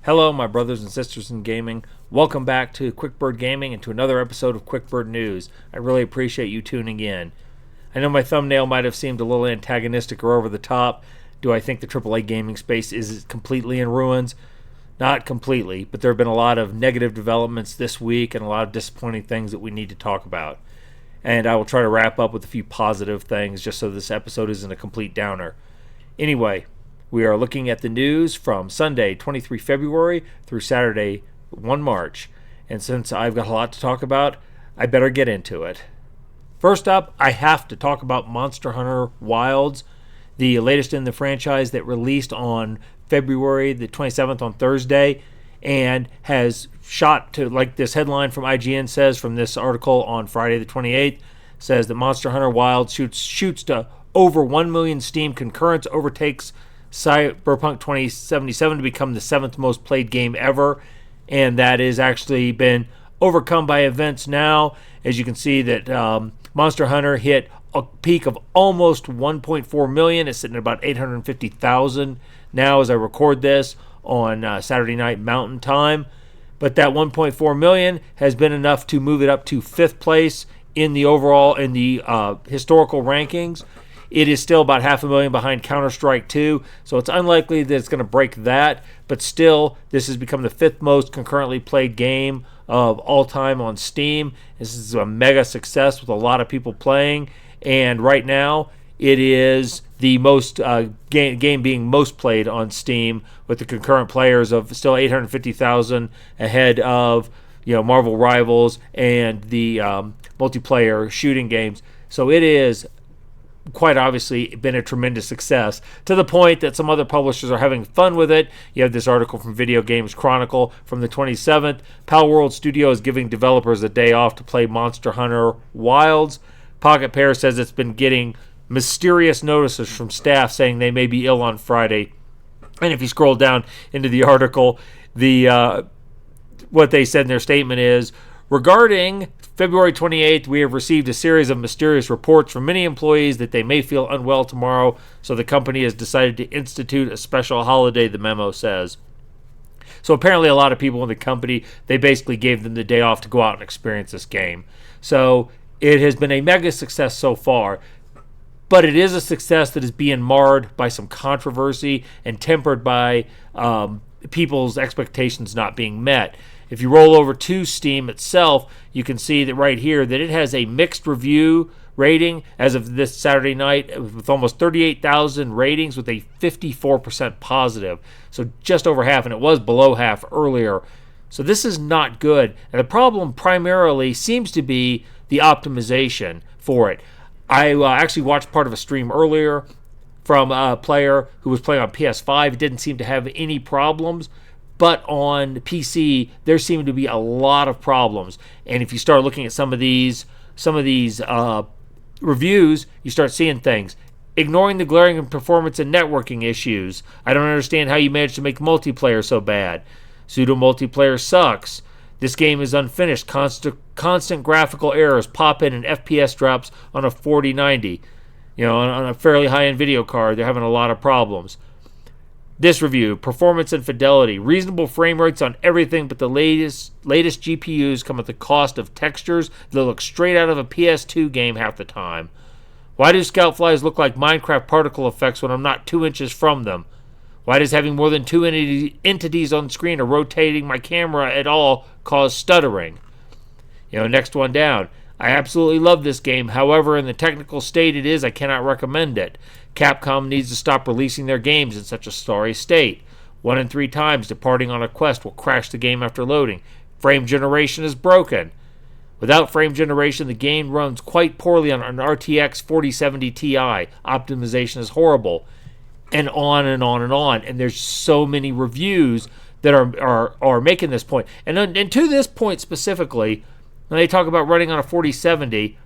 Hello, my brothers and sisters in gaming. Welcome back to QuickBird Gaming and to another episode of QuickBird News. I really appreciate you tuning in. I know my thumbnail might have seemed a little antagonistic or over the top. Do I think the AAA gaming space is completely in ruins? Not completely, but there have been a lot of negative developments this week and a lot of disappointing things that we need to talk about. And I will try to wrap up with a few positive things just so this episode isn't a complete downer. Anyway, we are looking at the news from Sunday, 23 February through Saturday, 1 March. And since I've got a lot to talk about, I better get into it. First up, I have to talk about Monster Hunter Wilds, the latest in the franchise that released on February the 27th on Thursday and has shot to, like this headline from IGN says from this article on Friday the 28th, says that Monster Hunter Wilds shoots to over 1 million Steam concurrents, overtakes Cyberpunk 2077 to become the 7th most played game ever, and that is actually been overcome by events now. As you can see that Monster Hunter hit a peak of almost 1.4 million. It's sitting at about 850,000 now as I record this on Saturday night Mountain Time. But that 1.4 million has been enough to move it up to 5th place in the overall, in the historical rankings. It is still about 500,000 behind Counter-Strike 2, so it's unlikely that it's going to break that. But still, this has become the 5th most concurrently played game of all time on Steam. This is a mega success with a lot of people playing. And right now, it is the most game being most played on Steam, with the concurrent players of still 850,000 ahead of Marvel Rivals and the multiplayer shooting games. So it is quite obviously been a tremendous success, to the point that some other publishers are having fun with it. You have this article from Video Games Chronicle from the 27th. Palworld Studio is giving developers a day off to play Monster Hunter Wilds. Pocket Pair says it's been getting mysterious notices from staff saying they may be ill on Friday. And if you scroll down into the article, what they said in their statement is, regarding February 28th, we have received a series of mysterious reports from many employees that they may feel unwell tomorrow, so the company has decided to institute a special holiday, the memo says. So apparently a lot of people in the company, they basically gave them the day off to go out and experience this game. So it has been a mega success so far, but it is a success that is being marred by some controversy and tempered by people's expectations not being met. If you roll over to Steam itself, you can see that right here that it has a mixed review rating as of this Saturday night, with almost 38,000 ratings with a 54% positive. So just over half, and it was below half earlier. So this is not good. And the problem primarily seems to be the optimization for it. I actually watched part of a stream earlier from a player who was playing on PS5. It didn't seem to have any problems. But on PC, there seem to be a lot of problems. And if you start looking at some of these reviews, you start seeing things. Ignoring the glaring performance and networking issues. I don't understand how you managed to make multiplayer so bad. Pseudo multiplayer sucks. This game is unfinished. Constant graphical errors pop in and FPS drops on a 4090. On a fairly high-end video card, they're having a lot of problems. This review, performance and fidelity, reasonable frame rates on everything but the latest GPUs come at the cost of textures that look straight out of a PS2 game half the time. Why do scout flies look like Minecraft particle effects when I'm not 2 inches from them? Why does having more than 2 entities on screen or rotating my camera at all cause stuttering? Next one down. I absolutely love this game. However, in the technical state it is, I cannot recommend it. Capcom needs to stop releasing their games in such a sorry state. 1 in 3 times departing on a quest will crash the game after loading. Frame generation is broken. Without frame generation, the game runs quite poorly on an RTX 4070 Ti. Optimization is horrible. And on and on and on. And there's so many reviews that are making this point. And to this point specifically, when they talk about running on a 4070,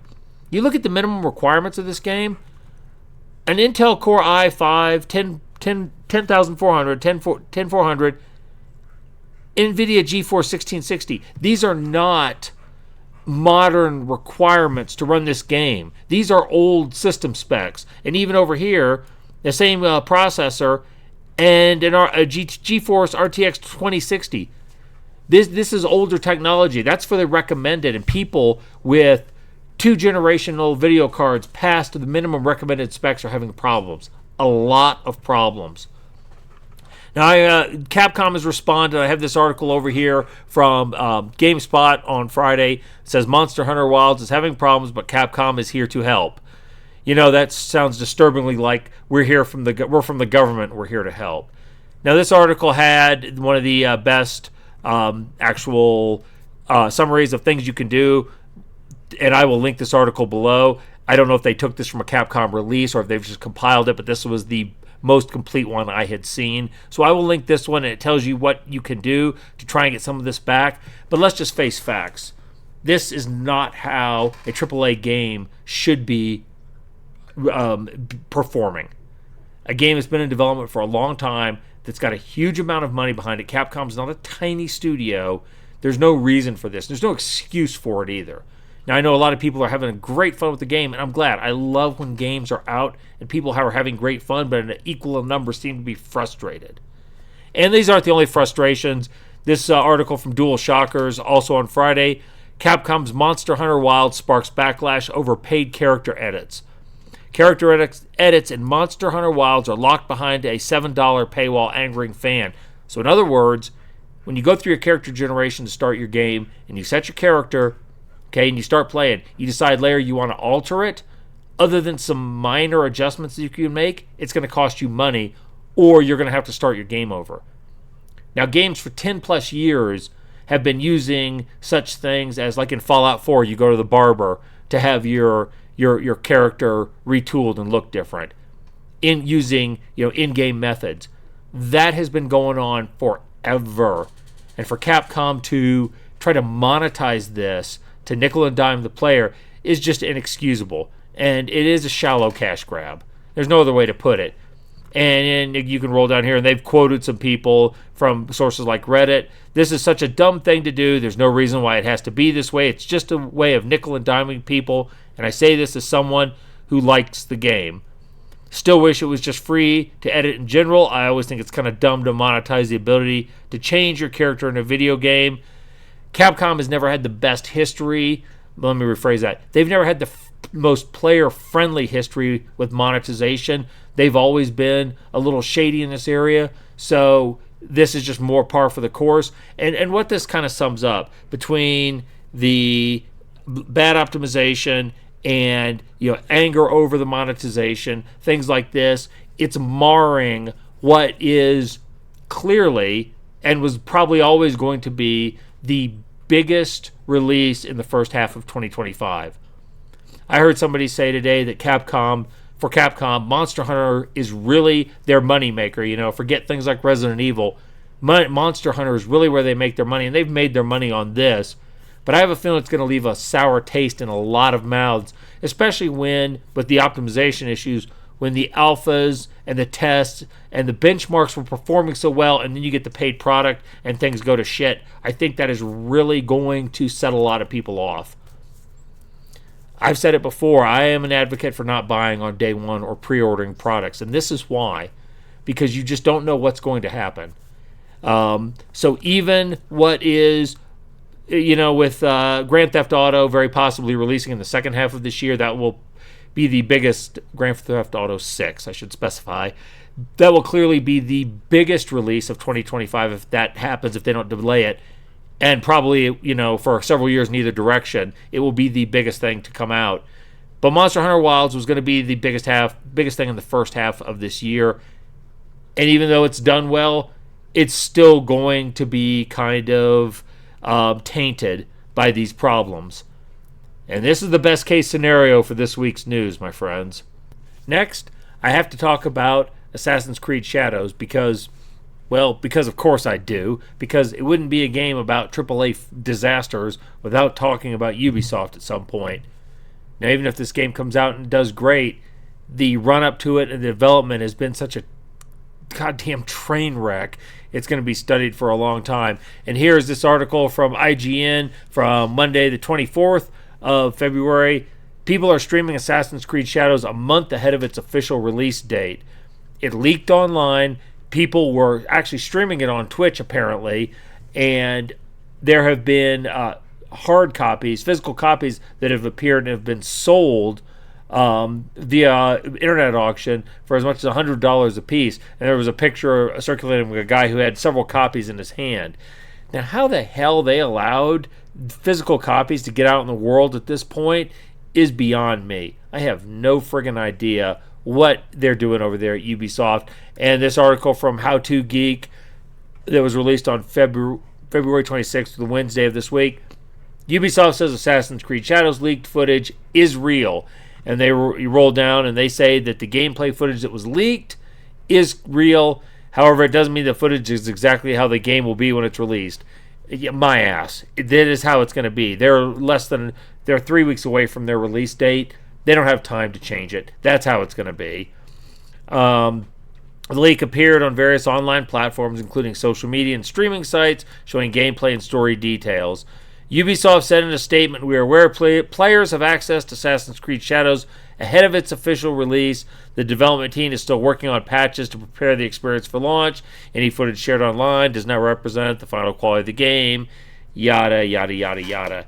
you look at the minimum requirements of this game. An Intel Core i5, 10400, 10400, NVIDIA GeForce 1660. These are not modern requirements to run this game. These are old system specs. And even over here, the same processor and a GeForce RTX 2060. This is older technology. That's for the recommended, and people with 2-generational video cards past the minimum recommended specs are having problems. A lot of problems. Now, Capcom has responded. I have this article over here from GameSpot on Friday. It says Monster Hunter Wilds is having problems, but Capcom is here to help. You know, that sounds disturbingly like we're from the government. We're here to help. Now, this article had one of the best actual summaries of things you can do, and I will link this article below. I don't know if they took this from a Capcom release or if they've just compiled it, but this was the most complete one I had seen. So I will link this one, and it tells you what you can do to try and get some of this back. But let's just face facts. This is not how a AAA game should be performing. A game that's been in development for a long time, that's got a huge amount of money behind it. Capcom's not a tiny studio. There's no reason for this. There's no excuse for it either. Now, I know a lot of people are having great fun with the game, and I'm glad. I love when games are out and people are having great fun, but an equal number seem to be frustrated. And these aren't the only frustrations. This article from Dual Shockers, also on Friday, Capcom's Monster Hunter Wilds sparks backlash over paid character edits. Character edits in Monster Hunter Wilds are locked behind a $7 paywall, angering fan. So in other words, when you go through your character generation to start your game, and you set your character, okay, and you start playing, you decide later you want to alter it, other than some minor adjustments that you can make, it's going to cost you money, or you're going to have to start your game over. Now, games for 10 plus years have been using such things as, like in Fallout 4, you go to the barber to have your character retooled and look different, in using in-game methods. That has been going on forever. And for Capcom to try to monetize this to nickel and dime the player is just inexcusable. And it is a shallow cash grab. There's no other way to put it. And you can roll down here, and they've quoted some people from sources like Reddit. This is such a dumb thing to do. There's no reason why it has to be this way. It's just a way of nickel and diming people. And I say this as someone who likes the game. Still wish it was just free to edit in general. I always think it's kind of dumb to monetize the ability to change your character in a video game. Capcom has never had the best history. Let me rephrase that. They've never had the most player-friendly history with monetization. They've always been a little shady in this area. So this is just more par for the course. And what this kind of sums up between the bad optimization and anger over the monetization, things like this, it's marring what is clearly and was probably always going to be the biggest release in the first half of 2025. I heard somebody say today that for Capcom, Monster Hunter is really their moneymaker. Forget things like Resident Evil. Monster Hunter is really where they make their money, and they've made their money on this. But I have a feeling it's going to leave a sour taste in a lot of mouths, especially with the optimization issues, when the alphas and the tests and the benchmarks were performing so well, and then you get the paid product and things go to shit. I think that is really going to set a lot of people off. I've said it before, I am an advocate for not buying on day one or pre-ordering products, and this is why. Because you just don't know what's going to happen. So even what is, with Grand Theft Auto very possibly releasing in the second half of this year, that will be the biggest, Grand Theft Auto 6, I should specify. That will clearly be the biggest release of 2025 if that happens, if they don't delay it. And probably, for several years in either direction, it will be the biggest thing to come out. But Monster Hunter Wilds was going to be the biggest thing in the first half of this year. And even though it's done well, it's still going to be kind of tainted by these problems. And this is the best case scenario for this week's news, my friends. Next, I have to talk about Assassin's Creed Shadows because of course I do, because it wouldn't be a game about AAA disasters without talking about Ubisoft at some point. Now, even if this game comes out and does great, the run-up to it and the development has been such a goddamn train wreck. It's going to be studied for a long time. And here's this article from IGN from Monday the 24th of February. People are streaming Assassin's Creed Shadows a month ahead of its official release date. It leaked online. people were actually streaming it on Twitch apparently, and there have been hard copies, physical copies that have appeared and have been sold via internet auction for as much as $100 a piece. And there was a picture circulating with a guy who had several copies in his hand. Now, how the hell they allowed physical copies to get out in the world at this point is beyond me. I have no friggin' idea what they're doing over there at Ubisoft. And this article from How To Geek that was released on February 26th, the Wednesday of this week, Ubisoft says Assassin's Creed Shadows leaked footage is real. And they roll down and they say that the gameplay footage that was leaked is real. However, it doesn't mean the footage is exactly how the game will be when it's released. My ass. That is how it's going to be. They're 3 weeks away from their release date. They don't have time to change it. That's how it's going to be. The leak appeared on various online platforms, including social media and streaming sites, showing gameplay and story details. Ubisoft said in a statement, "We are aware players have access to Assassin's Creed Shadows ahead of its official release. The development team is still working on patches to prepare the experience for launch. Any footage shared online does not represent the final quality of the game." Yada, yada, yada, yada.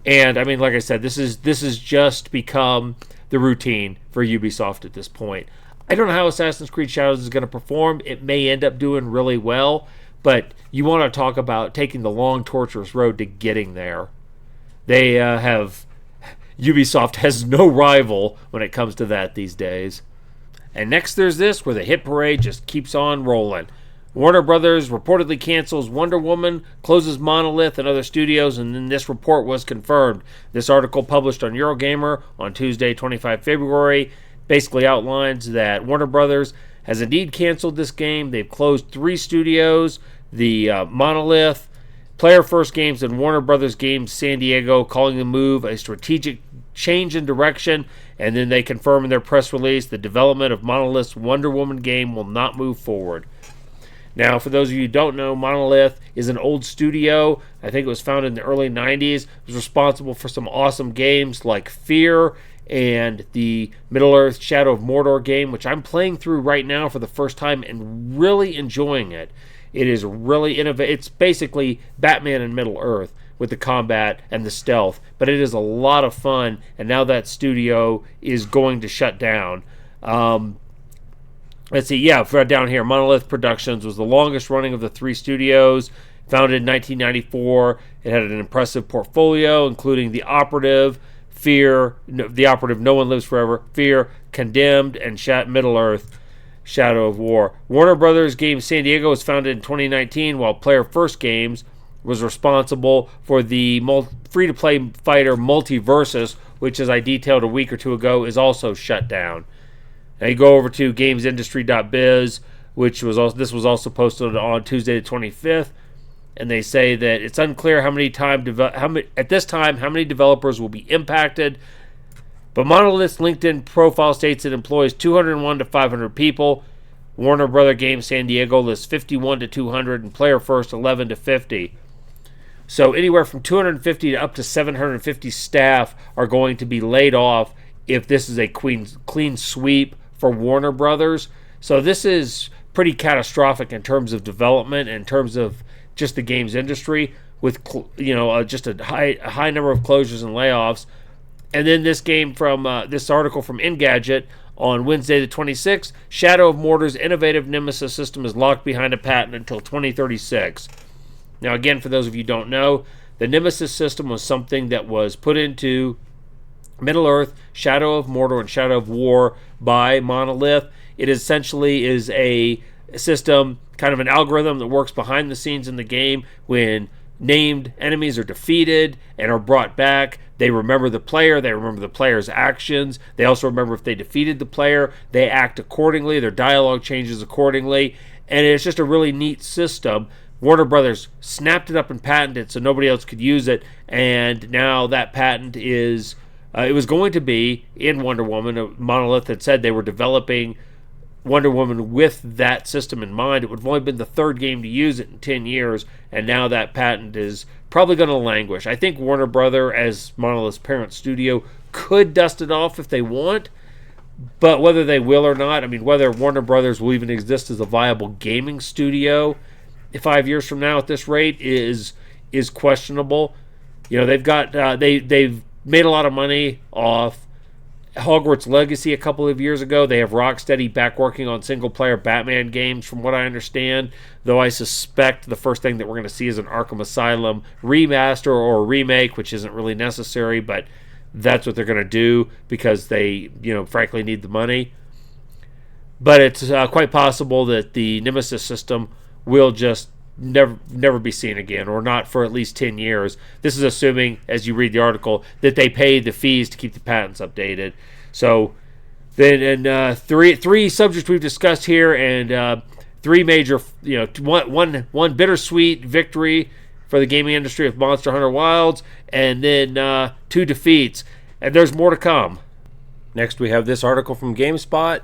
And, I mean, like I said, this has just become the routine for Ubisoft at this point. I don't know how Assassin's Creed Shadows is going to perform. It may end up doing really well. But you want to talk about taking the long, torturous road to getting there. Ubisoft has no rival when it comes to that these days. And next there's this, where the hit parade just keeps on rolling. Warner Brothers reportedly cancels Wonder Woman, closes Monolith and other studios, and then this report was confirmed. This article published on Eurogamer on Tuesday, 25 February, basically outlines that Warner Brothers has indeed canceled this game. They've closed 3 studios, the Monolith, Player First Games, and Warner Brothers Games San Diego, calling the move a strategic change in direction. And then they confirm in their press release the development of Monolith's Wonder Woman game will not move forward. Now, for those of you who don't know, Monolith is an old studio. I think it was founded in the early 90s. It was responsible for some awesome games like Fear and the Middle-earth Shadow of Mordor game, which I'm playing through right now for the first time and really enjoying it. It is really innovative. It's basically Batman in Middle-earth with the combat and the stealth, but it is a lot of fun, and now that studio is going to shut down. Let's see, down here, Monolith Productions was the longest running of the 3 studios, founded in 1994. It had an impressive portfolio, including The Operative, Fear, No One Lives Forever, Fear, Condemned, and Middle-earth, Shadow of War. Warner Brothers Games San Diego was founded in 2019, while Player First Games was responsible for the free-to-play fighter Multiversus, which, as I detailed a week or two ago, is also shut down. Now you go over to gamesindustry.biz, this was also posted on Tuesday the 25th, and they say that it's unclear how many developers will be impacted. But Monolith's LinkedIn profile states it employs 201 to 500 people. Warner Brother Games San Diego lists 51 to 200, and Player First 11 to 50. So anywhere from 250 to up to 750 staff are going to be laid off if this is a clean sweep for Warner Brothers. So this is pretty catastrophic in terms of development, in terms of just the games industry, with just a high number of closures and layoffs. And then this game from this article from Engadget on Wednesday the 26th, Shadow of Mordor's innovative Nemesis system is locked behind a patent until 2036. Now again, for those of you who don't know, the Nemesis system was something that was put into Middle-earth, Shadow of Mordor, and Shadow of War by Monolith. It essentially is a system, kind of an algorithm that works behind the scenes in the game. When named enemies are defeated and are brought back, they remember the player, they remember the player's actions, they also remember if they defeated the player, they act accordingly, their dialogue changes accordingly, and it's just a really neat system. Warner Brothers snapped it up and patented it so nobody else could use it, and now that patent is, it was going to be in Wonder Woman. Monolith had said they were developing Wonder Woman with that system in mind. It would have only been the 3rd game to use it in 10 years, and now that patent is probably going to languish. I think Warner Brother, as Monolith's parent studio, could dust it off if they want, But whether they will or not, I mean, whether Warner Brothers will even exist as a viable gaming studio 5 years from now at this rate is questionable. You know, they've made a lot of money off Hogwarts Legacy a couple of years ago. They have Rocksteady back working on single-player Batman games, from what I understand, though I suspect the first thing that we're going to see is an Arkham Asylum remaster or remake, which isn't really necessary, but that's what they're going to do because they, frankly need the money. But it's quite possible that the Nemesis system will just never be seen again, or not for at least 10 years. This is assuming, as you read the article, that they pay the fees to keep the patents updated. So then, and three subjects we've discussed here, and three major, one bittersweet victory for the gaming industry with Monster Hunter Wilds, and then two defeats, and there's more to come. Next, we have this article from GameSpot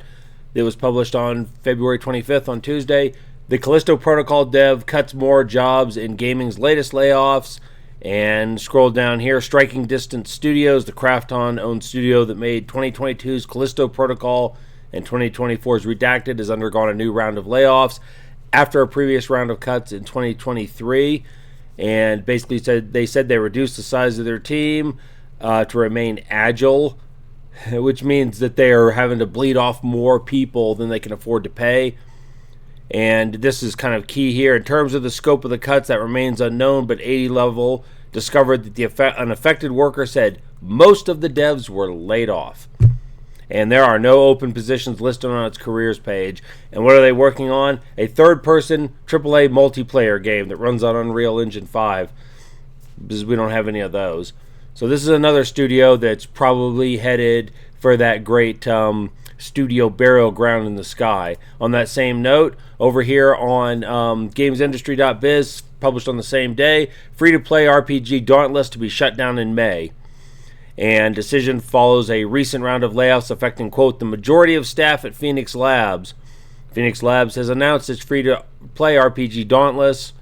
that was published on February 25th on Tuesday. The Callisto Protocol dev cuts more jobs in gaming's latest layoffs. And scroll down here, Striking Distance Studios, the Krafton-owned studio that made 2022's Callisto Protocol and 2024's Redacted, has undergone a new round of layoffs after a previous round of cuts in 2023. And basically they said they reduced the size of their team to remain agile, which means that they are having to bleed off more people than they can afford to pay. And this is kind of key here. In terms of the scope of the cuts, that remains unknown, but 80 Level discovered that an affected worker said most of the devs were laid off. And there are no open positions listed on its careers page. And what are they working on? A third-person AAA multiplayer game that runs on Unreal Engine 5, because we don't have any of those. So this is another studio that's probably headed for that great studio burial ground in the sky. On that same note, over here on gamesindustry.biz, published on the same day, free-to-play RPG Dauntless to be shut down in May. And decision follows a recent round of layoffs affecting, quote, the majority of staff at Phoenix Labs. Phoenix Labs has announced its free-to-play RPG Dauntless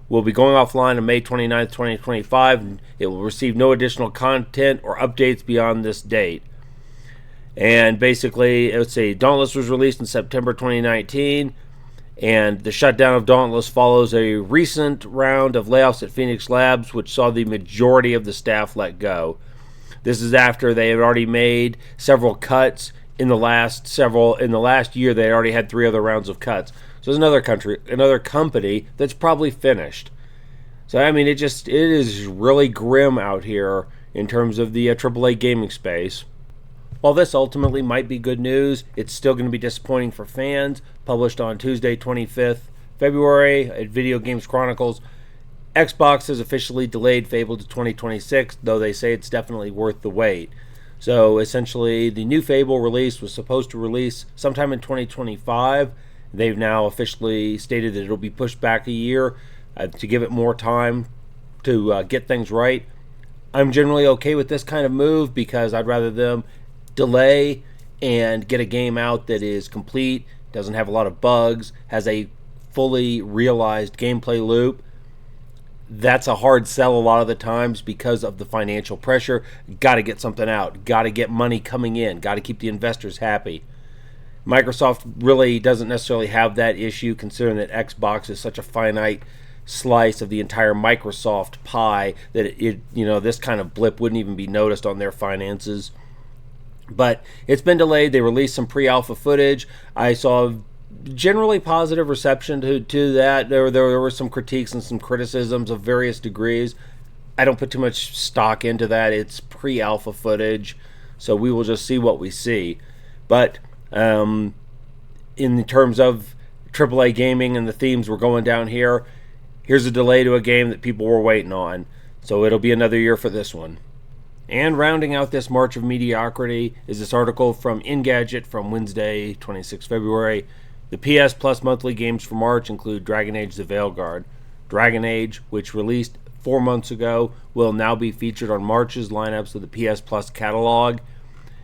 will be going offline on May 29th, 2025, and it will receive no additional content or updates beyond this date. And basically, let's see, Dauntless was released in September 2019, and the shutdown of Dauntless follows a recent round of layoffs at Phoenix Labs, which saw the majority of the staff let go. This is after they had already made several cuts in the last year. They already had 3 other rounds of cuts. So there's another company that's probably finished. So I mean, it is really grim out here in terms of the AAA gaming space. While this ultimately might be good news, it's still going to be disappointing for fans. Published on Tuesday, 25th February at Video Games Chronicles, Xbox has officially delayed Fable to 2026, though they say it's definitely worth the wait. So essentially, the new Fable release was supposed to release sometime in 2025. They've now officially stated that it'll be pushed back a year to give it more time to get things right. I'm generally okay with this kind of move because I'd rather them delay and get a game out that is complete, doesn't have a lot of bugs, has a fully realized gameplay loop. That's a hard sell a lot of the times because of the financial pressure. Got to get something out, got to get money coming in, got to keep the investors happy. Microsoft really doesn't necessarily have that issue, considering that Xbox is such a finite slice of the entire Microsoft pie that this kind of blip wouldn't even be noticed on their finances. But it's been delayed. They released some pre-alpha footage. I saw generally positive reception to that. There were some critiques and some criticisms of various degrees. I don't put too much stock into that. It's pre-alpha footage, so we will just see what we see. But in terms of AAA gaming and the themes we're going down here, here's a delay to a game that people were waiting on. So it'll be another year for this one. And rounding out this march of mediocrity is this article from Engadget from Wednesday, 26 February. The PS Plus monthly games for March include Dragon Age: The Veilguard. Dragon Age, which released 4 months ago, will now be featured on March's lineups of the PS Plus catalog.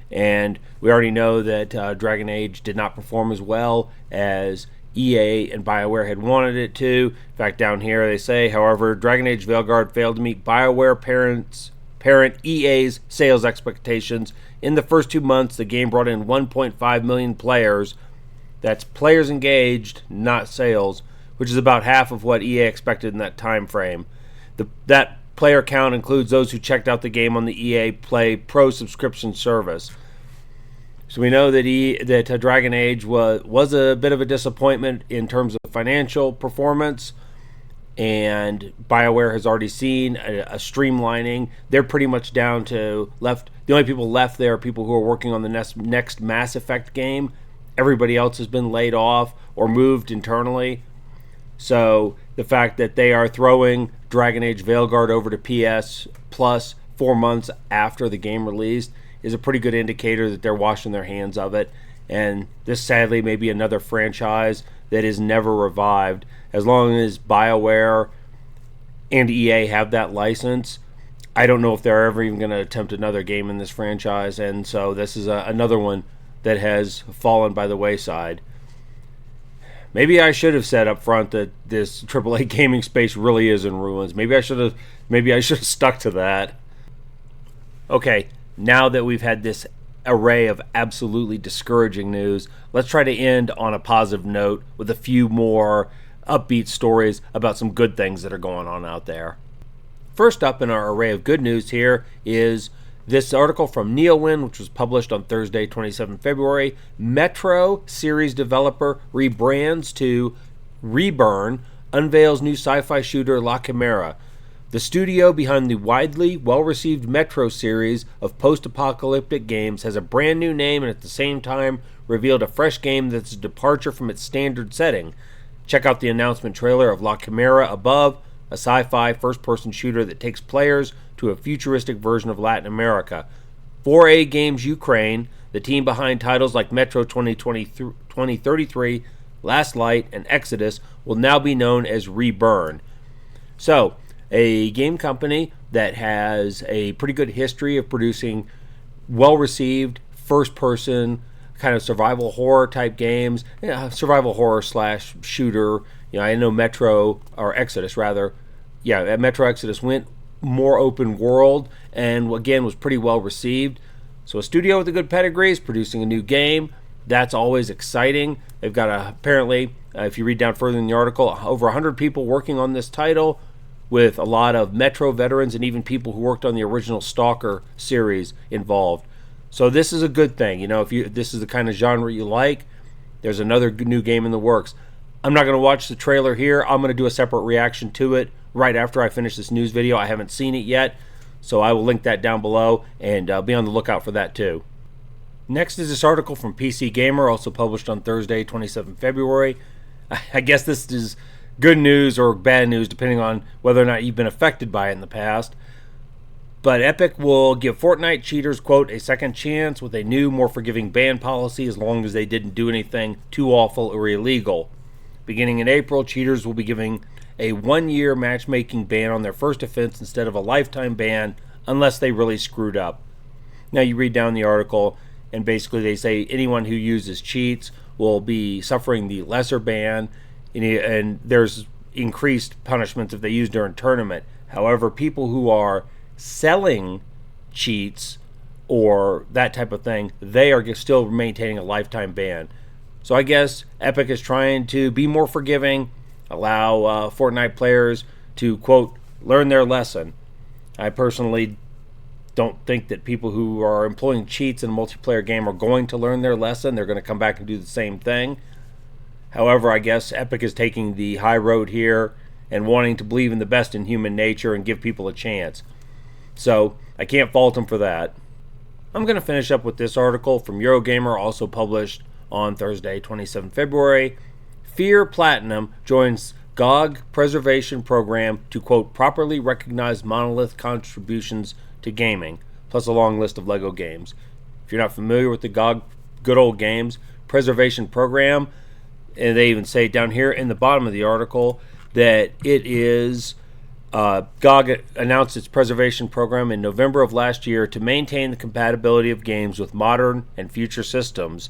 And we already know that Dragon Age did not perform as well as EA and BioWare had wanted it to. In fact, down here they say, however, Dragon Age Veilguard failed to meet BioWare parents' parent EA's sales expectations. In the first 2 months, the game brought in 1.5 million players. That's players engaged, not sales, which is about half of what EA expected in that time frame. That player count includes those who checked out the game on the EA Play Pro subscription service. So we know that Dragon Age was a bit of a disappointment in terms of financial performance, and BioWare has already seen a streamlining. They're pretty much down to left. The only people left there are people who are working on the next Mass Effect game. Everybody else has been laid off or moved internally. So the fact that they are throwing Dragon Age Veilguard over to PS Plus 4 months after the game released is a pretty good indicator that they're washing their hands of it. And this sadly may be another franchise that is never revived. As long as BioWare and EA have that license, I don't know if they're ever even going to attempt another game in this franchise. And so this is another one that has fallen by the wayside. Maybe I should have said up front that this AAA gaming space really is in ruins. Maybe I should have stuck to that. Okay, now that we've had this array of absolutely discouraging news, let's try to end on a positive note with a few more upbeat stories about some good things that are going on out there. First up in our array of good news here is this article from Neowin, which was published on Thursday, 27 February. Metro series developer rebrands to Reburn, unveils new sci-fi shooter La Quimera. The studio behind the widely well-received Metro series of post-apocalyptic games has a brand new name and at the same time revealed a fresh game that's a departure from its standard setting. Check out the announcement trailer of La Quimera above, a sci-fi first-person shooter that takes players to a futuristic version of Latin America. 4A Games Ukraine, the team behind titles like Metro 2033, Last Light, and Exodus, will now be known as Reburn. So, a game company that has a pretty good history of producing well-received first-person kind of survival horror type games, survival horror / shooter. I know Metro Exodus went more open world and again was pretty well received. So a studio with a good pedigree is producing a new game. That's always exciting. They've got apparently, if you read down further in the article, over 100 people working on this title, with a lot of Metro veterans and even people who worked on the original Stalker series involved. So this is a good thing. If this is the kind of genre you like, there's another new game in the works. I'm not going to watch the trailer here. I'm going to do a separate reaction to it right after I finish this news video. I haven't seen it yet, so I will link that down below and be on the lookout for that too. Next is this article from PC Gamer, also published on Thursday, 27 February. I guess this is good news or bad news, depending on whether or not you've been affected by it in the past. But Epic will give Fortnite cheaters, quote, a second chance with a new, more forgiving ban policy as long as they didn't do anything too awful or illegal. Beginning in April, cheaters will be giving a 1-year matchmaking ban on their first offense instead of a lifetime ban unless they really screwed up. Now you read down the article and basically they say anyone who uses cheats will be suffering the lesser ban, and there's increased punishments if they use during tournament. However, people who are selling cheats or that type of thing, they are still maintaining a lifetime ban. So I guess Epic is trying to be more forgiving, allow Fortnite players to, quote, learn their lesson. I personally don't think that people who are employing cheats in a multiplayer game are going to learn their lesson. They're going to come back and do the same thing. However, I guess Epic is taking the high road here and wanting to believe in the best in human nature and give people a chance. So I can't fault them for that. I'm going to finish up with this article from Eurogamer, also published on Thursday, 27 February. Fear Platinum joins GOG preservation program to, quote, properly recognize Monolith contributions to gaming, plus a long list of LEGO games. If you're not familiar with the GOG good old games preservation program, and they even say down here in the bottom of the article that it is GOG announced its preservation program in November of last year to maintain the compatibility of games with modern and future systems.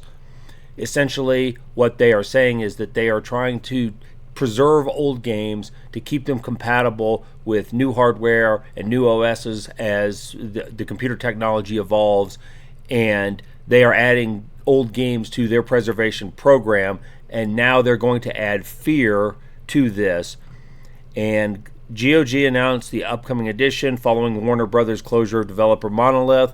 Essentially, what they are saying is that they are trying to preserve old games to keep them compatible with new hardware and new OSs as the computer technology evolves, and they are adding old games to their preservation program, and now they're going to add fear to this. And GOG announced the upcoming edition following Warner Brothers' closure of developer Monolith.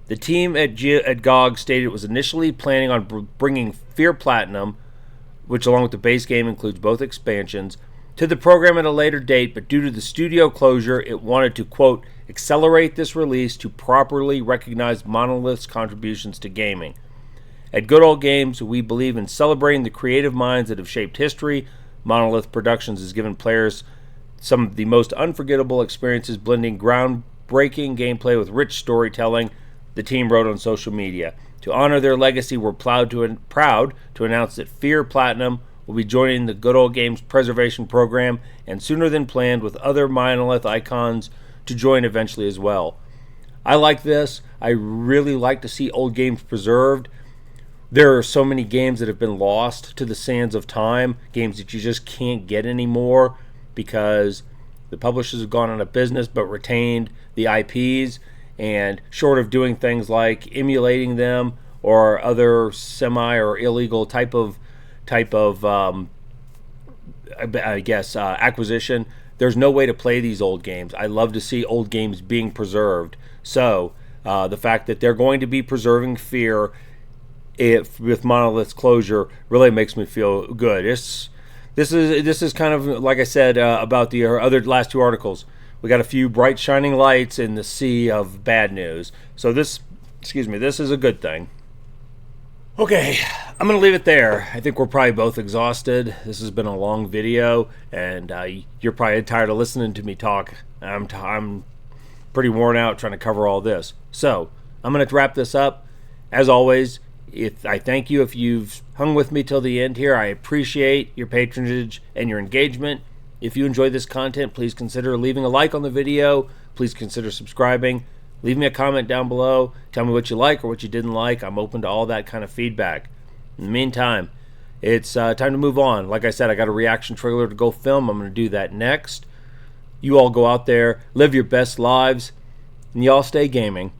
The team at GOG stated it was initially planning on bringing Fear Platinum, which along with the base game includes both expansions, to the program at a later date, but due to the studio closure, it wanted to, quote, accelerate this release to properly recognize Monolith's contributions to gaming. At Good Old Games, we believe in celebrating the creative minds that have shaped history. Monolith Productions has given players some of the most unforgettable experiences, blending groundbreaking gameplay with rich storytelling, the team wrote on social media. To honor their legacy, we're proud to announce that Fear Platinum will be joining the Good Old Games preservation program, and sooner than planned, with other Monolith icons to join eventually as well. I like this. I really like to see old games preserved. There are so many games that have been lost to the sands of time, games that you just can't get anymore because the publishers have gone out of business but retained the IPs, and short of doing things like emulating them or other semi or illegal type of acquisition, there's no way to play these old games. I love to see old games being preserved. So the fact that they're going to be preserving Fear with Monolith's closure really makes me feel good. This is kind of like I said about the other last two articles. We got a few bright shining lights in the sea of bad news. So this is a good thing. Okay, I'm going to leave it there. I think we're probably both exhausted. This has been a long video, and you're probably tired of listening to me talk. I'm pretty worn out trying to cover all this. So I'm going to wrap this up. As always, I thank you if you've hung with me till the end here. I appreciate your patronage and your engagement. If you enjoy this content, please consider leaving a like on the video. Please consider subscribing. Leave me a comment down below. Tell me what you like or what you didn't like. I'm open to all that kind of feedback. In the meantime, it's time to move on. Like I said, I got a reaction trailer to go film. I'm going to do that next. You all go out there, live your best lives, and you all stay gaming.